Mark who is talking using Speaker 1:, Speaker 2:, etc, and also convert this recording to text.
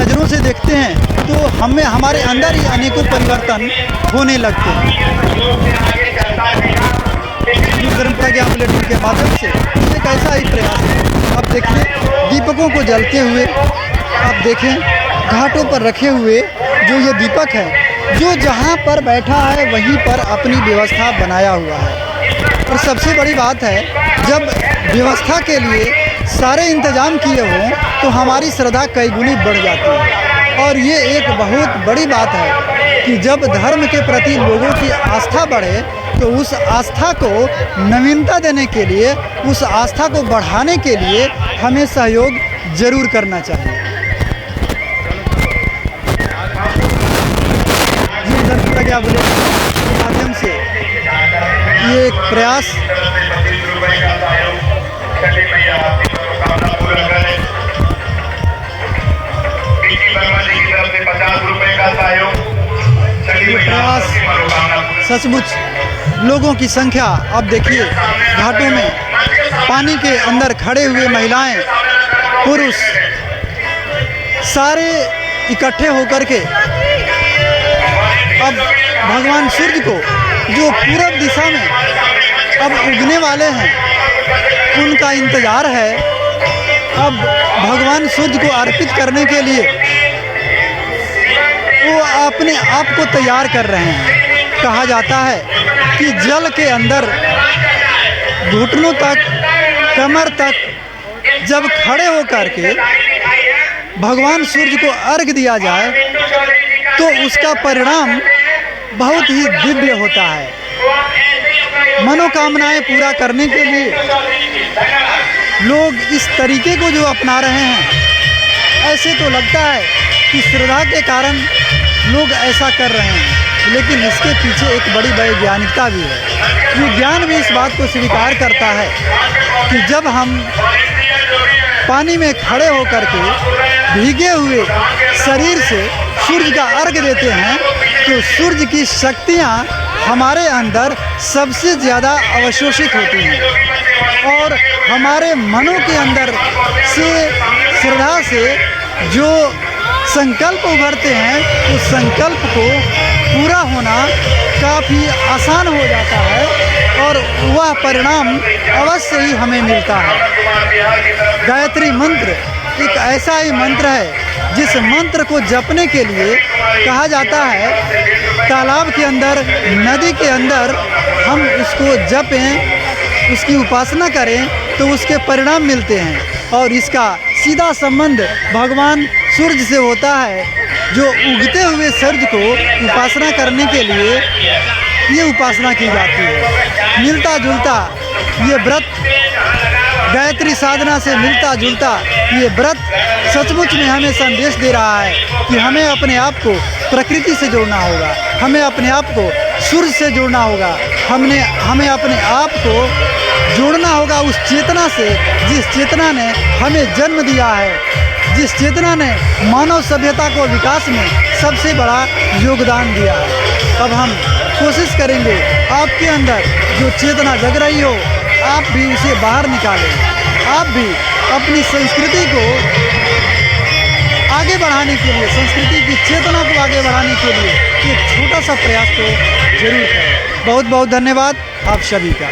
Speaker 1: नज़रों से देखते हैं तो हमें हमारे अंदर ही अनेकों परिवर्तन होने लगते हैं। न्यूज़ गर्म प्रज्ञा बुलेटिन के माध्यम से एक ऐसा ही प्रयास है। आप देखिए दीपकों को जलते हुए, आप देखें घाटों पर रखे हुए जो ये दीपक है, जो जहाँ पर बैठा है वहीं पर अपनी व्यवस्था बनाया हुआ है। और सबसे बड़ी बात है, जब व्यवस्था के लिए सारे इंतजाम किए हों तो हमारी श्रद्धा कई गुनी बढ़ जाती है। और ये एक बहुत बड़ी बात है कि जब धर्म के प्रति लोगों की आस्था बढ़े तो उस आस्था को नवीनता देने के लिए, उस आस्था को बढ़ाने के लिए हमें सहयोग जरूर करना चाहिए। प्रज्ञा बुलेटिन के माध्यम से ये एक प्रयास सचमुच लोगों की संख्या, अब देखिए घाटों में पानी के अंदर खड़े हुए महिलाएं, पुरुष सारे इकट्ठे होकर के अब भगवान सूर्य को जो पूरब दिशा में अब उगने वाले हैं उनका इंतजार है। अब भगवान सूर्य को अर्पित करने के लिए वो अपने आप को तैयार कर रहे हैं। कहा जाता है कि जल के अंदर घुटनों तक, कमर तक जब खड़े होकर के भगवान सूर्य को अर्घ दिया जाए तो उसका परिणाम बहुत ही दिव्य होता है। मनोकामनाएं पूरा करने के लिए लोग इस तरीके को जो अपना रहे हैं, ऐसे तो लगता है कि श्रद्धा के कारण लोग ऐसा कर रहे हैं, लेकिन इसके पीछे एक बड़ी वैज्ञानिकता भी है। विज्ञान भी इस बात को स्वीकार करता है कि जब हम पानी में खड़े होकर के भीगे हुए शरीर से सूर्य का अर्घ देते हैं तो सूर्य की शक्तियाँ हमारे अंदर सबसे ज़्यादा अवशोषित होती हैं और हमारे मनों के अंदर से श्रद्धा से जो संकल्प उभरते हैं उस संकल्प को पूरा होना काफ़ी आसान हो जाता है और वह परिणाम अवश्य ही हमें मिलता है। गायत्री मंत्र एक ऐसा ही मंत्र है जिस मंत्र को जपने के लिए कहा जाता है तालाब के अंदर, नदी के अंदर हम उसको जपें, उसकी उपासना करें तो उसके परिणाम मिलते हैं। और इसका सीधा संबंध भगवान सूर्य से होता है। जो उगते हुए सूर्य को उपासना करने के लिए ये उपासना की जाती है। मिलता जुलता ये व्रत, गायत्री साधना से मिलता जुलता ये व्रत सचमुच में हमें संदेश दे रहा है कि हमें अपने आप को प्रकृति से जोड़ना होगा, हमें अपने आप को सूर्य से जोड़ना होगा, हमें अपने आप को जोड़ना होगा उस चेतना से जिस चेतना ने हमें जन्म दिया है, जिस चेतना ने मानव सभ्यता को विकास में सबसे बड़ा योगदान दिया है। अब हम कोशिश करेंगे आपके अंदर जो चेतना जग रही हो आप भी उसे बाहर निकालें। आप भी अपनी संस्कृति को आगे बढ़ाने के लिए, संस्कृति की चेतना को आगे बढ़ाने के लिए एक छोटा सा प्रयास तो जरूर करें। बहुत बहुत धन्यवाद आप सभी का।